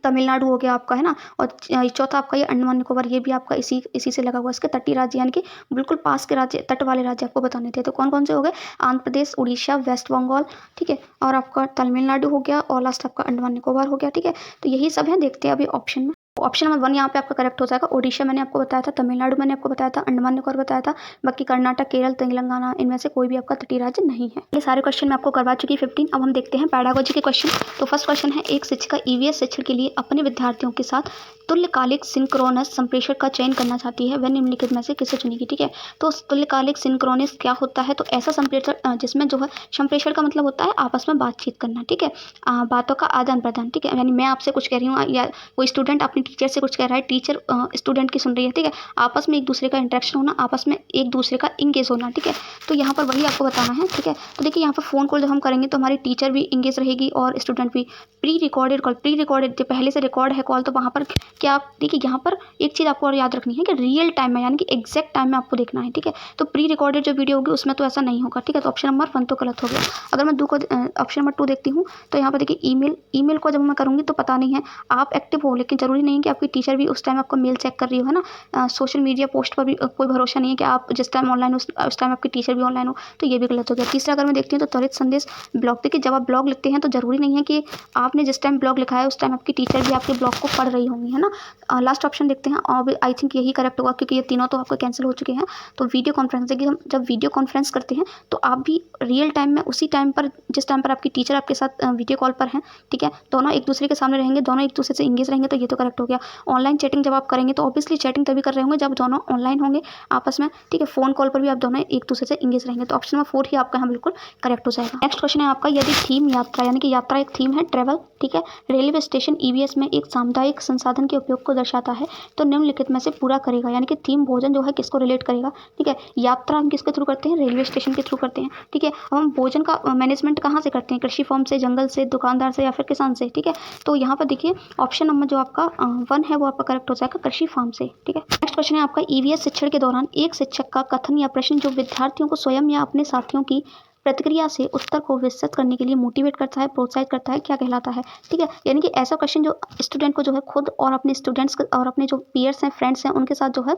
तमिलनाडु हो गया आपका, है ना, और चौथा आपका ये अंडमान निकोबार, ये भी आपका इसी से लगा हुआ। इसके तटीय राज्य यानी कि बिल्कुल पास के राज्य, तट वाले राज्य आपको बताने थे, तो कौन कौन से हो गए, आंध्र प्रदेश, उड़ीसा, वेस्ट बंगाल। ठीक है, और आपका तमिलनाडु हो गया और लास्ट आपका अंडमान निकोबार हो गया। ठीक है, तो यही सब है, देखते हैं अभी ऑप्शन में। ऑप्शन नंबर 1 यहाँ पे आपका करेक्ट हो जाएगा। ओडिशा मैंने आपको बताया था, तमिलनाडु मैंने आपको बताया था, अंडमान निकोबार बताया था, बाकी कर्नाटक, केरल, तेलंगाना, इनमें से कोई भी आपका तटीय राज्य नहीं है। ये सारे क्वेश्चन मैं आपको करवा चुकी 15। अब हम देखते हैं पैडागोजी के क्वेश्चन। तो फर्स्ट क्वेश्चन है, एक शिक्षिका ईवीएस शिक्षण के लिए अपने विद्यार्थियों के साथ तुल्यकालिक सिंक्रोनस संप्रेषण का चयन करना चाहती है, वह निम्नलिखित में से किसे चुनेगी। ठीक है, तो तुल्यकालिक सिंक्रोनस क्या होता है, तो ऐसा संप्रेषण जिसमें जो है संप्रेषण का मतलब होता है आपस में बातचीत करना। ठीक है, बातों का आदान प्रदान। ठीक है, यानी मैं आपसे कुछ कह रही हूँ या कोई स्टूडेंट अपनी टीचर से कुछ कह रहा है, टीचर स्टूडेंट की सुन रही है। ठीक है, आपस में एक दूसरे का इंटरेक्शन होना, आपस में एक दूसरे का इंगेज होना। ठीक है, तो यहाँ पर वही आपको बताना है। ठीक है, तो देखिए यहाँ पर फ़ोन कॉल जब हम करेंगे तो हमारी टीचर भी इंगेज रहेगी और स्टूडेंट भी। Pre recorded call, pre recorded जो पहले से रिकॉर्ड है कॉल, तो वहाँ पर क्या देखिए यहाँ पर एक चीज़ आपको और याद रखनी है कि रियल टाइम में यानी कि एग्जैक्ट टाइम में आपको देखना है। ठीक है, तो प्री रिकॉर्डेड जो वीडियो होगी उसमें तो ऐसा नहीं होगा। ठीक है, तो ऑप्शन नंबर 1 तो गलत हो गया। अगर मैं ऑप्शन नंबर 2 देखती हूँ तो यहाँ पर देखिए ईमेल को जब मैं करूँगी तो पता नहीं है आप एक्टिव हो, लेकिन ज़रूरी नहीं है कि आपकी टीचर भी उस टाइम आपका मेल चेक कर रही हो, है ना। सोशल मीडिया पोस्ट पर भी कोई भरोसा नहीं है कि आप जिस टाइम ऑनलाइन उस टाइम आपकी टीचर भी ऑनलाइन हो, तो ये भी गलत हो गया। तीसरा अगर मैं देखती हूँ तो त्वरित संदेश ब्लॉग। देखिए जब आप ब्लॉग लिखते हैं तो ज़रूरी नहीं है कि आपने जिस टाइम ब्लॉग लिखा है उस टाइम आपकी टीचर भी आपके ब्लॉग को पढ़ रही होंगी, है ना। लास्ट ऑप्शन देखते हैं और आई थिंक यही करेक्ट होगा क्योंकि ये तीनों तो आपको कैंसिल हो चुके हैं। तो वीडियो कॉन्फ्रेंस, देखिए हम जब वीडियो कॉन्फ्रेंस करते हैं तो आप भी रियल टाइम में उसी टाइम पर जिस टाइम पर आपकी टीचर आपके साथ वीडियो कॉल पर हैं, ठीक है, दोनों एक दूसरे के सामने रहेंगे, दोनों एक दूसरे से इंगेज रहेंगे, तो ये तो करेक्ट हो गया। ऑनलाइन चैटिंग जब आप करेंगे तो ऑब्वियसली चैटिंग तभी कर रहे होंगे जब दोनों ऑनलाइन होंगे आपस में, ठीक है। फ़ोन कॉल पर भी आप दोनों एक दूसरे से इंगेज रहेंगे, तो ऑप्शन नंबर 4 ही आपका यहाँ बिल्कुल करेक्ट हो जाएगा। नेक्स्ट क्वेश्चन है आपका, यदि थीम यात्रा, यानी कि यात्रा एक थीम है, ट्रैवल, ठीक है, रेलवे स्टेशन ईवीएस में एक सामुदायिक संसाधन के उपयोग को दर्शाता है, तो निम्नलिखित में से पूरा करेगा। यानी कि थीम भोजन जो है किसको रिलेट करेगा, ठीक है। यात्रा हम किसके थ्रू करते हैं, रेलवे स्टेशन के थ्रू करते हैं, ठीक है। हम भोजन का मैनेजमेंट कहाँ से करते हैं, कृषि फॉर्म से, जंगल से, दुकानदार से या फिर किसान से, ठीक है। तो यहाँ पर देखिए ऑप्शन नंबर जो आपका 1 है वो आपका करेक्ट हो जाएगा, कृषि फार्म से, ठीक है। नेक्स्ट क्वेश्चन है आपका, ईवीएस शिक्षण के दौरान एक शिक्षक का कथन या प्रश्न जो विद्यार्थियों को स्वयं या अपने साथियों की प्रतिक्रिया से उत्तर को विस्तृत करने के लिए मोटिवेट करता है, प्रोत्साहित करता है, क्या कहलाता है, ठीक है। यानी कि ऐसा क्वेश्चन जो स्टूडेंट को जो है खुद और अपने स्टूडेंट्स और अपने जो पीयर्स हैं, फ्रेंड्स हैं, उनके साथ जो है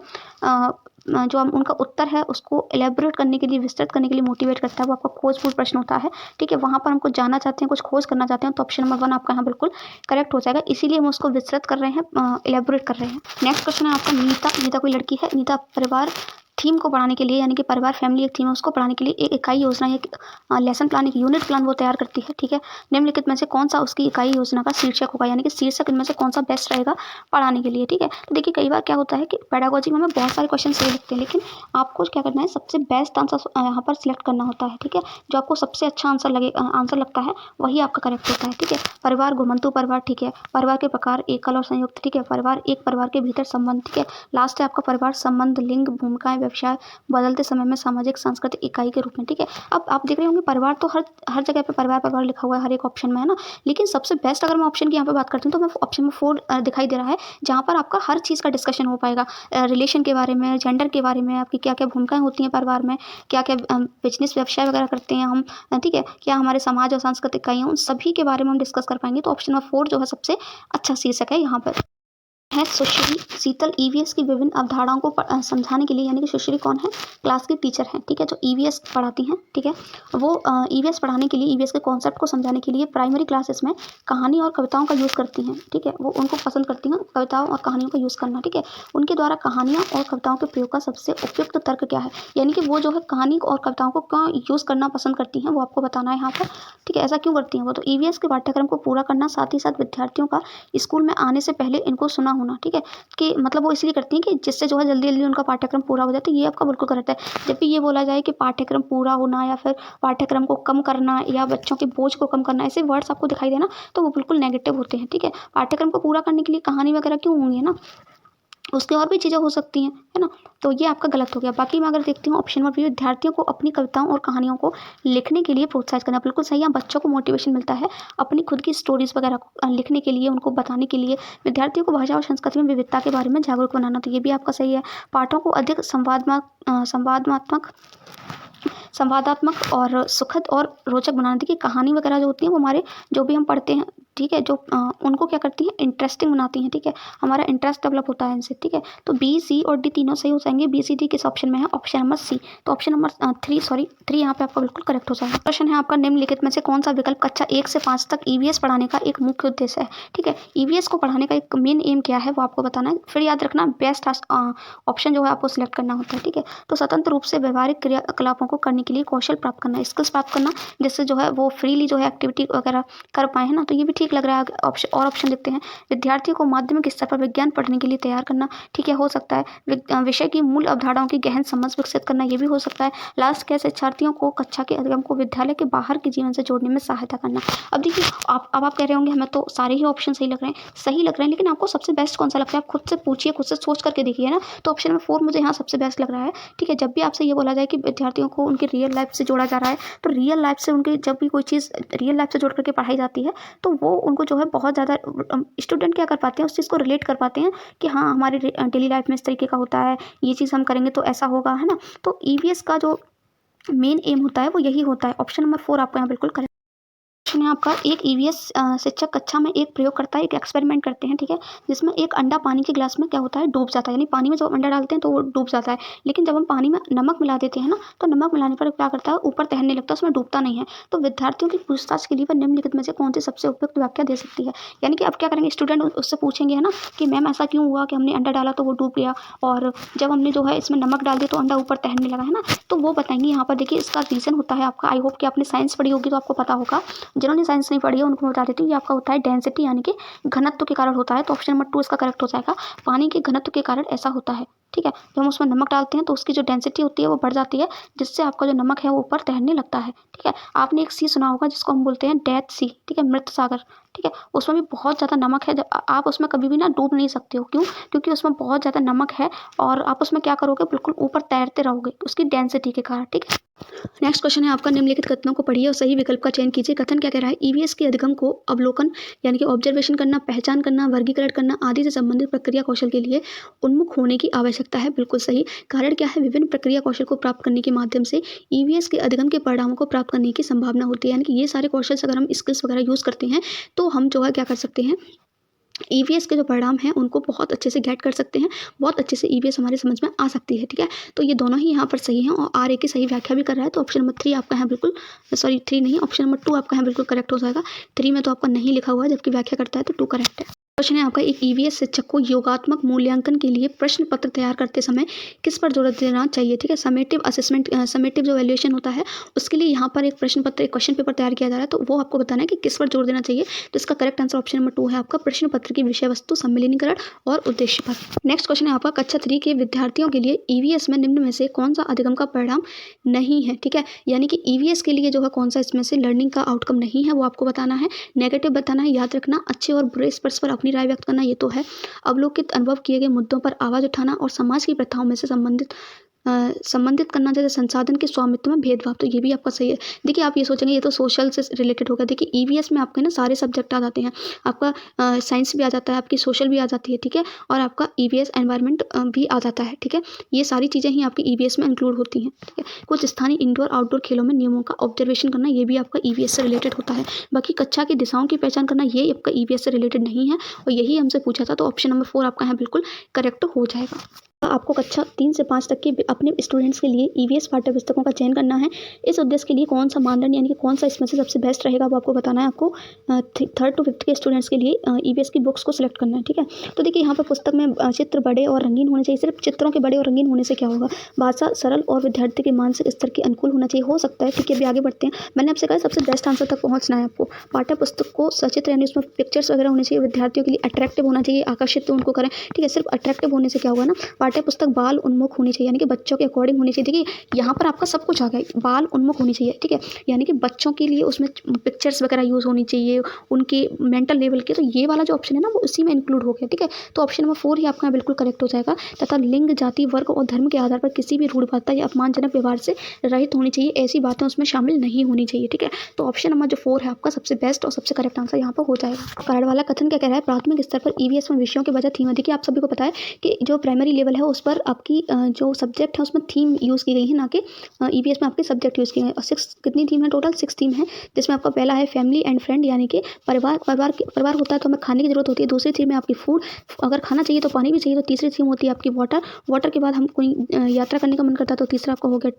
जो हम उनका उत्तर है उसको एलेबोरेट करने के लिए, विस्तृत करने के लिए मोटिवेट करता है, वो आपका खोजपूर्ण प्रश्न होता है, ठीक है। वहाँ पर हमको जानना चाहते हैं, कुछ खोज करना चाहते हैं, तो ऑप्शन नंबर 1 आपका यहाँ बिल्कुल करेक्ट हो जाएगा, इसीलिए हम उसको विस्तृत कर रहे हैं, एलेबोरेट कर रहे हैं। नेक्स्ट क्वेश्चन है आपका, नीता कोई लड़की है, नीता परिवार थीम को बढ़ाने के लिए, यानी कि परिवार फैमिली एक थीम है, उसको बढ़ाने के लिए एक इकाई योजना, एक लेसन प्लान, एक यूनिट प्लान वो तैयार करती है, ठीक है। निम्नलिखित में से कौन सा उसकी इकाई योजना का शीर्षक होगा, यानी कि शीर्षक इनमें से कौन सा बेस्ट रहेगा पढ़ाने के लिए, ठीक है। तो देखिए कई बार क्या होता है कि पेडागोजी में हमें बहुत सारे क्वेश्चन सही लगते हैं, लेकिन आपको क्या करना है, सबसे बेस्ट आंसर यहाँ पर सिलेक्ट करना होता है, ठीक है। जो आपको सबसे अच्छा आंसर लगता है वही आपका करेक्ट होता है, ठीक है। परिवार, घुमंतु परिवार, ठीक है। परिवार के प्रकार, एकल और संयुक्त, ठीक है। परिवार, एक परिवार के भीतर संबंध, ठीक है। लास्ट है आपका परिवार संबंध, लिंग, भूमिकाएं, व्यवसाय, बदलते समय में सामाजिक सांस्कृतिक इकाई के रूप में, ठीक है। अब आप देख रहे होंगे परिवार तो हर जगह पे परिवार लिखा हुआ है हर एक ऑप्शन में, है ना। लेकिन सबसे बेस्ट अगर मैं ऑप्शन की यहाँ पे बात करती हूँ तो मैं ऑप्शन में 4 दिखाई दे रहा है, जहाँ पर आपका हर चीज़ का डिस्कशन हो पाएगा, रिलेशन के बारे में, जेंडर के बारे में, आपकी क्या क्या भूमिकाएं होती हैं परिवार में, क्या क्या बिजनेस व्यवसाय वगैरह करते हैं हम, ठीक है, क्या हमारे समाज और सांस्कृतिक इकाइयाँ, उन सभी के बारे में हम डिस्कस कर पाएंगे। तो ऑप्शन नंबर 4 जो है सबसे अच्छा शीर्षक है यहाँ पर। है सुश्री शीतल ईवीएस की विभिन्न अवधारणाओं को समझाने के लिए, यानी कि सुश्री कौन है, क्लास की टीचर है, ठीक है, जो ईवीएस पढ़ाती हैं, ठीक है। वो ईवीएस पढ़ाने के लिए, ईवीएस के कॉन्सेप्ट को समझाने के लिए प्राइमरी क्लासेस में कहानी और कविताओं का यूज़ करती हैं, ठीक है। वो उनको पसंद करती हैं कविताओं और कहानियों का यूज़ करना, ठीक है। उनके द्वारा कहानियाँ और कविताओं के प्रयोग का सबसे उपयुक्त तर्क क्या है, यानी कि वो जो है कहानी और कविताओं को क्यों यूज़ करना पसंद करती हैं वो आपको बताना है यहाँ पर, ठीक है। ऐसा क्यों करती हैं वो, तो ईवीएस के पाठ्यक्रम को पूरा करना, साथ ही साथ विद्यार्थियों का स्कूल में आने से पहले इनको सुना होना, ठीक है, कि मतलब वो इसलिए करती हैं कि जिससे जो है जल्दी जल्दी उनका पाठ्यक्रम पूरा हो जाए। तो ये आपका बिल्कुल करेक्ट है। जब भी ये बोला जाए कि पाठ्यक्रम पूरा होना या फिर पाठ्यक्रम को कम करना या बच्चों के बोझ को कम करना, ऐसे वर्ड्स आपको दिखाई देना तो वो बिल्कुल नेगेटिव होते हैं, ठीक है। पाठ्यक्रम को पूरा करने के लिए कहानी वगैरह क्यों होंगी, है ना, उसके और भी चीज़ें हो सकती हैं, है ना। तो ये आपका गलत हो गया। बाकी मैं अगर देखती हूँ ऑप्शन में भी, विद्यार्थियों को अपनी कविताओं और कहानियों को लिखने के लिए प्रोत्साहित करना, बिल्कुल सही है। बच्चों को मोटिवेशन मिलता है अपनी खुद की स्टोरीज वगैरह को लिखने के लिए, उनको बताने के लिए। विद्यार्थियों को भाषा और संस्कृति में विविधता के बारे में जागरूक बनाना, तो ये भी आपका सही है। पाठों को अधिक संवादात्मक और सुखद और रोचक बनाना। देखिए कहानी वगैरह जो होती है वो हमारे जो भी हम पढ़ते हैं, ठीक है, जो उनको क्या करती हैं, इंटरेस्टिंग बनाती हैं, ठीक है। हमारा इंटरेस्ट डेवलप होता है इनसे, ठीक है। तो बी, सी और डी तीनों सही हो जाएंगे। बी, सी, डी किस ऑप्शन में है, ऑप्शन नंबर सी। तो ऑप्शन नंबर 3 यहाँ पे आपका बिल्कुल करेक्ट हो जाएगा। क्वेश्चन है आपका, निम्नलिखित में से कौन सा विकल्प कक्षा 1 से 5 तक ईवीएस पढ़ाने का एक मुख्य उद्देश्य है, ठीक है। ईवीएस को पढ़ाने का एक मेन एम क्या है वो आपको बताना है। फिर याद रखना बेस्ट ऑप्शन जो है आपको सिलेक्ट करना होता है, ठीक है। तो स्वतंत्र रूप से व्यवहारिक क्रियाकलापों को करने के लिए कौशल प्राप्त करना, स्किल्स प्राप्त करना, जिससे जो है वो फ्रीली जो है एक्टिविटी वगैरह कर पाए, है ना। तो ये भी ठीक लग रहा है। ऑप्शन देखते हैं, विद्यार्थियों को माध्यमिक स्तर पर विज्ञान पढ़ने के लिए तैयार करना, ठीक है, हो सकता है। विषय की मूल अवधारणाओं की गहन समझ विकसित करना, ये भी हो सकता है। लास्ट क्या, शिक्षार्थियों को कक्षा के अधिगम को विद्यालय के बाहर के जीवन से जोड़ने में सहायता करना। अब देखिए आप कह रहे होंगे हमें तो सारे ही ऑप्शन सही लग रहे हैं, लेकिन आपको सबसे बेस्ट कौन सा लगता है, आप खुद से पूछिए, खुद से सोच करके देखिए ना। तो ऑप्शन नंबर 4 मुझे यहाँ सबसे बेस्ट लग रहा है, ठीक है। जब भी आपसे ये बोला जाए कि विद्यार्थियों को उनकी रियल लाइफ से जोड़ा जा रहा है, तो रियल लाइफ से उनकी जब भी कोई चीज़ रियल लाइफ से जोड़ करके पढ़ाई जाती है तो वो उनको जो है बहुत ज़्यादा स्टूडेंट क्या कर पाते हैं, उस चीज़ को रिलेट कर पाते हैं कि हाँ हमारे डेली लाइफ में इस तरीके का होता है, ये चीज़ हम करेंगे तो ऐसा होगा, है ना। तो ईवीएस का जो मेन एम होता है वो यही होता है। ऑप्शन नंबर 4 आपको यहाँ बिल्कुल करेक्ट। क्वेश्चन है आपका, एक ईवीएस शिक्षक कक्षा में एक प्रयोग करता है, एक एक्सपेरिमेंट करते हैं, ठीक है, जिसमें एक अंडा पानी के ग्लास में क्या होता है, डूब जाता है। यानी पानी में जब अंडा डालते हैं तो वो डूब जाता है, लेकिन जब हम पानी में नमक मिला देते हैं ना, तो नमक मिलाने पर क्या करता है, ऊपर तैरने लगता है, उसमें डूबता नहीं है। तो विद्यार्थियों की पूछताछ के लिए वह निम्नलिखित में से कौन सी सबसे उपयुक्त व्याख्या दे सकती है। यानी कि अब क्या करेंगे, स्टूडेंट उससे पूछेंगे है ना कि मैम ऐसा क्यों हुआ कि हमने अंडा डाला तो वो डूब गया, और जब हमने जो है इसमें नमक डाल दिया तो अंडा ऊपर तैरने लगा, है ना। तो वो बताएंगे यहाँ पर। देखिए इसका रीज़न होता है आपका, आई होप कि आपने साइंस पढ़ी होगी तो आपको पता होगा, जिन्होंने साइंस नहीं पढ़ी है उनको बता देती हूँ। ये आपका होता है डेंसिटी, यानी कि घनत्व के कारण होता है। तो ऑप्शन नंबर 2 इसका करेक्ट हो जाएगा। पानी के घनत्व के कारण ऐसा होता है, ठीक है। जब हम उसमें नमक डालते हैं तो उसकी जो डेंसिटी होती है वो बढ़ जाती है, जिससे आपका जो नमक है वो ऊपर तैरने लगता है, ठीक है। आपने एक सी सुना होगा जिसको हम बोलते हैं डेथ सी, ठीक है, मृत सागर, ठीक है। उसमें भी बहुत ज़्यादा नमक है, आप उसमें कभी भी ना डूब नहीं सकते हो। क्यों? क्योंकि उसमें बहुत ज़्यादा नमक है और आप उसमें क्या करोगे, बिल्कुल ऊपर तैरते रहोगे उसकी डेंसिटी के कारण, ठीक है। नेक्स्ट क्वेश्चन है आपका, निम्नलिखित कथनों को पढ़िए और सही विकल्प का चयन कीजिए। कथन क्या कह रहा है, ईवीएस के अधिगम को अवलोकन यानी कि ऑब्जर्वेशन करना, पहचान करना, वर्गीकरण करना आदि से संबंधित प्रक्रिया कौशल के लिए उन्मुख होने की आवश्यकता है। बिल्कुल सही। कारण क्या है, विभिन्न प्रक्रिया कौशल को प्राप्त करने के माध्यम से ईवीएस के अधिगम के परिणामों को प्राप्त करने की संभावना होती है। यानी कि ये सारे कौशल अगर हम स्किल्स वगैरह यूज़ करते हैं तो हम जो है क्या कर सकते हैं, ईवीएस के जो परिणाम हैं उनको बहुत अच्छे से गेट कर सकते हैं, बहुत अच्छे से ईवीएस हमारे समझ में आ सकती है, ठीक है। तो ये दोनों ही यहाँ पर सही हैं और आर ए की सही व्याख्या भी कर रहा है। तो ऑप्शन नंबर 3 आपका है बिल्कुल, सॉरी 3 नहीं, ऑप्शन नंबर 2 आपका है बिल्कुल करेक्ट हो जाएगा। 3 में तो आपका नहीं लिखा हुआ है, जबकि व्याख्या करता है तो 2 करेक्ट है। क्वेश्चन है आपका, एक ईवीएस शिक्षक को योगात्मक मूल्यांकन के लिए प्रश्न पत्र तैयार करते समय किस पर जोर देना चाहिए, ठीक है। समेटिव असेसमेंट, समेटिव जो वैल्यूएशन होता है उसके लिए यहाँ पर एक प्रश्न पत्र, एक क्वेश्चन पेपर तैयार किया जा रहा है, तो वो आपको बताना है कि किस पर जोर देना चाहिए। तो इसका करेक्ट आंसर ऑप्शन नंबर 2 है आपका, प्रश्न पत्र की विषय वस्तु, सम्मिलीनीकरण और उद्देश्य पर। नेक्स्ट क्वेश्चन है आपका, कक्षा 3 के विद्यार्थियों के लिए ईवीएस में निम्न में से कौन सा अधिगम का परिणाम नहीं है, ठीक है। यानी कि ईवीएस के लिए जो है कौन सा इसमें से लर्निंग का आउटकम नहीं है वो आपको बताना है, नेगेटिव बताना है, याद रखना, अच्छे और बुरे स्पर्श पर अपनी राय व्यक्त करना ये तो है, अवलोकित अनुभव किए गए मुद्दों पर आवाज उठाना और समाज की प्रथाओं में से संबंधित करना, जैसे संसाधन के स्वामित्व में भेदभाव, तो ये भी आपका सही है। देखिए आप ये सोचेंगे ये तो सोशल से रिलेटेड होगा, देखिए ईवीएस में आपके ना सारे सब्जेक्ट आ जाते हैं, आपका साइंस भी आ जाता है, आपकी सोशल भी आ जाती है, ठीक है, और आपका ईवीएस एनवायरनमेंट भी आ जाता है, ठीक है। ये सारी चीज़ें ही आपकी ईवीएस में इंक्लूड होती हैं, ठीक है। कुछ स्थानीय इंडोर आउटडोर खेलों में नियमों का ऑब्जर्वेशन करना, ये भी आपका ईवीएस से रिलेटेड होता है। बाकी कक्षा की दिशाओं की पहचान करना ये आपका ईवीएस से रिलेटेड नहीं है और यही हमसे पूछा था, तो ऑप्शन नंबर 4 आपका है बिल्कुल करेक्ट हो जाएगा। आपको कक्षा 3 से 5 तक के अपने स्टूडेंट्स के लिए ईवीएस पाठ्य पुस्तकों का चयन करना है। इस उद्देश्य के लिए कौन सा मानदंड यानी कि कौन सा इसमें से सबसे बेस्ट रहेगा वो आपको बताना है। आपको 3rd to 5th के स्टूडेंट्स के लिए ईवीएस की बुक्स को सिलेक्ट करना है, ठीक है। तो देखिए यहाँ पर पुस्तक में चित्र बड़े और रंगीन होने चाहिए। सिर्फ चित्रों के बड़े और रंगीन होने से क्या होगा, भाषा सरल और विद्यार्थी के मानसिक स्तर के अनुकूल होना चाहिए, हो सकता है, ठीक है। अभी आगे बढ़ते हैं, मैंने आपसे कहा सबसे बेस्ट आंसर तक पहुँचना है आपको। पाठ्य पुस्तक को सचित्र यानी उसमें पिक्चर्स वगैरह होने चाहिए, विद्यार्थियों के लिए अट्रैक्टिव होना चाहिए, आकर्षित उनको करें, ठीक है। सिर्फ अट्रैक्टिव होने से क्या होगा ना, पाठ्य पुस्तक बाल उन्मुख होनी चाहिए, यानी कि बच्चों के अकॉर्डिंग होनी चाहिए। देखिए यहाँ पर आपका सब कुछ आ गया, बाल उन्मुख होनी चाहिए, ठीक है, यानी कि बच्चों के लिए उसमें पिक्चर्स वगैरह यूज़ होनी चाहिए, उनके मेंटल लेवल के, तो ये वाला जो ऑप्शन है ना वो उसी में इंक्लूड हो गया, ठीक है। तो ऑप्शन नंबर 4 ही आपका बिल्कुल करेक्ट हो जाएगा। तथा लिंग, जाति, वर्ग और धर्म के आधार पर किसी भी रूढ़ बात या अपमानजनक व्यवहार से रहित होनी चाहिए, ऐसी बातें उसमें शामिल नहीं होनी चाहिए, ठीक है। तो ऑप्शन नंबर जो 4 है आपका सबसे बेस्ट और सबसे करेक्ट आंसर यहाँ पर हो जाएगा। कार्ड वाला कथन क्या कह रहा है, प्राथमिक स्तर पर ईवीएस में विषयों के बजाय थीम। देखिए आप सभी को पता है कि जो प्राइमरी लेवल है उस पर आपकी जो सब्जेक्ट है उसमें थीम यूज़ की गई है, ना कि ईवीएस में आपके सब्जेक्ट यूज़ किए गए हैं। और 6 कितनी थीम है टोटल, 6 थीम है, जिसमें आपका पहला है फैमिली एंड फ्रेंड, यानी कि परिवार होता है तो हमें खाने की जरूरत होती है। दूसरी थीम है आपकी फूड, अगर खाना चाहिए तो पानी भी चाहिए। तो तीसरी थीम होती है आपकी वाटर के बाद हम कोई यात्रा करने का मन करता है तो तीसरा आपका हो गया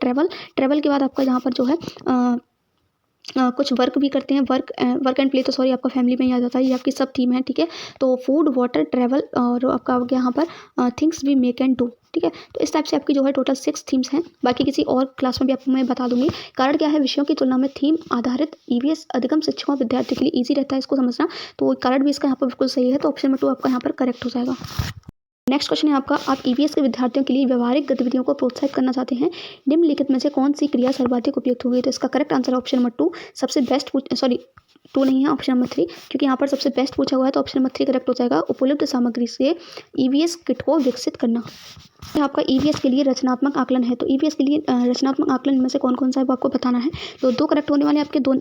ट्रैवल के बाद आपका यहाँ पर जो है कुछ वर्क भी करते हैं, वर्क एंड प्ले, तो सॉरी आपका फैमिली में ही आ जाता है, ये आपकी सब थीम है, ठीक है। तो फूड, वाटर, ट्रैवल और आपका हो गया यहाँ पर things we make and do, ठीक है। तो इस टाइप से आपकी जो है टोटल 6 थीम्स हैं। बाकी किसी और क्लास में भी आपको मैं बता दूंगी। कारण क्या है, विषयों की तुलना में थीम आधारित ईवीएस अधिगम शिक्षकों विद्यार्थियों के लिए ईजी रहता है, इसको समझना। तो कारण भी इसका यहाँ पर बिल्कुल सही है, तो ऑप्शन नंबर 2 आपका यहाँ पर करेक्ट हो जाएगा। नेक्स्ट क्वेश्चन है आपका, आप ईवीएस के विद्यार्थियों के लिए व्यवहारिक गतिविधियों को प्रोत्साहित करना चाहते हैं, निम्नलिखित में से कौन सी क्रिया सर्वाधिक उपयुक्त होगी। तो इसका करेक्ट आंसर ऑप्शन नंबर 2 सबसे बेस्ट, सॉरी 2 नहीं है, ऑप्शन नंबर 3, क्योंकि यहाँ पर सबसे बेस्ट पूछा हुआ है, तो ऑप्शन नंबर 3 करेक्ट हो जाएगा। उपलब्ध सामग्री से ईवीएस किट को विकसित करना। आपका ईवीएस के लिए रचनात्मक आकलन है, तो ईवीएस के लिए रचनात्मक आकलन में से कौन कौन सा है वो आपको बताना है। तो 2 करेक्ट होने वाले आपके 2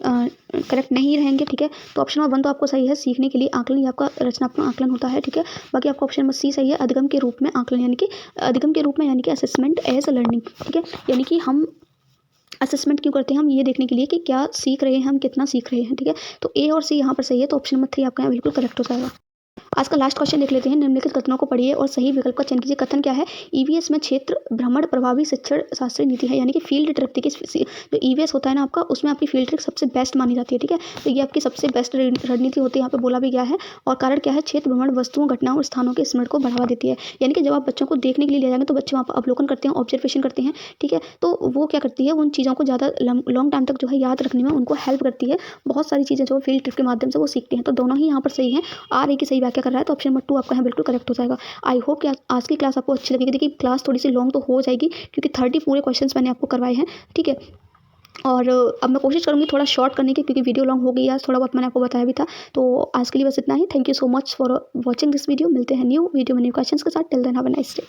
करेक्ट नहीं रहेंगे, ठीक है। तो ऑप्शन नंबर 1 तो आपको सही है, सीखने के लिए आकलन, ये आपका रचनात्मक आकलन होता है, ठीक है। बाकी आपका ऑप्शन नंबर सी सही है, अधिगम के रूप में आकलन, यानी कि अधिगम के रूप में, यानी कि असेसमेंट एज अ लर्निंग, ठीक है। यानी कि हम असेसमेंट क्यों करते हैं? हम ये देखने के लिए कि क्या सीख रहे हैं हम, कितना सीख रहे हैं, ठीक है। तो ए और सी यहाँ पर सही है, तो ऑप्शन नंबर 3 आपका यहाँ बिल्कुल करेक्ट हो जाएगा। आज का लास्ट क्वेश्चन देख लेते हैं। निम्नलिखित कथनों को पढ़िए और सही विकल्प का चयन कीजिए। कथन क्या है? ईवीएस में क्षेत्र भ्रमण प्रभावी शिक्षण शास्त्रीय नीति है, यानी कि फील्ड ट्रिप। देखिए जो ईवीएस होता है ना आपका, उसमें आपकी फील्ड ट्रिप सबसे बेस्ट मानी जाती है, ठीक है। तो ये आपकी सबसे बेस्ट रणनीति होती है, यहाँ पे बोला भी गया है। और कारण क्या है? क्षेत्र भ्रमण वस्तुओं, घटनाओं और स्थानों के स्मरण को बढ़ावा देती है। यानी कि जब आप बच्चों को देखने के लिए ले जाएंगे तो बच्चे वहाँ पर अवलोकन करते हैं, ऑब्जर्वेशन करते हैं, ठीक है। तो वो क्या करती है, उन चीज़ों को ज़्यादा लॉन्ग टाइम तक जो है याद रखने में उनको हेल्प करती है। बहुत सारी चीज़ें जो फील्ड ट्रिप के माध्यम से वो सीखते हैं। तो दोनों ही यहाँ पर सही है। आर ए की सही व्याख्या कर रहा है, तो ऑप्शन नंबर 2 आपका यहाँ बिल्कुल करेक्ट हो जाएगा। आई होप कि आज की क्लास आपको अच्छी लगेगी। देखिए क्लास थोड़ी सी लॉन्ग तो हो जाएगी क्योंकि 30 पूरे क्वेश्चंस मैंने आपको करवाए हैं, ठीक है। और अब मैं कोशिश करूँगी थोड़ा शॉर्ट करने की, क्योंकि वीडियो लॉन्ग हो गई है, थोड़ा बहुत मैंने आपको बताया भी था। तो आज के लिए बस इतना ही। Thank you so much for watching this video. मिलते हैं न्यू वीडियो में न्यू क्वेश्चंस के साथ। Till then have a nice day.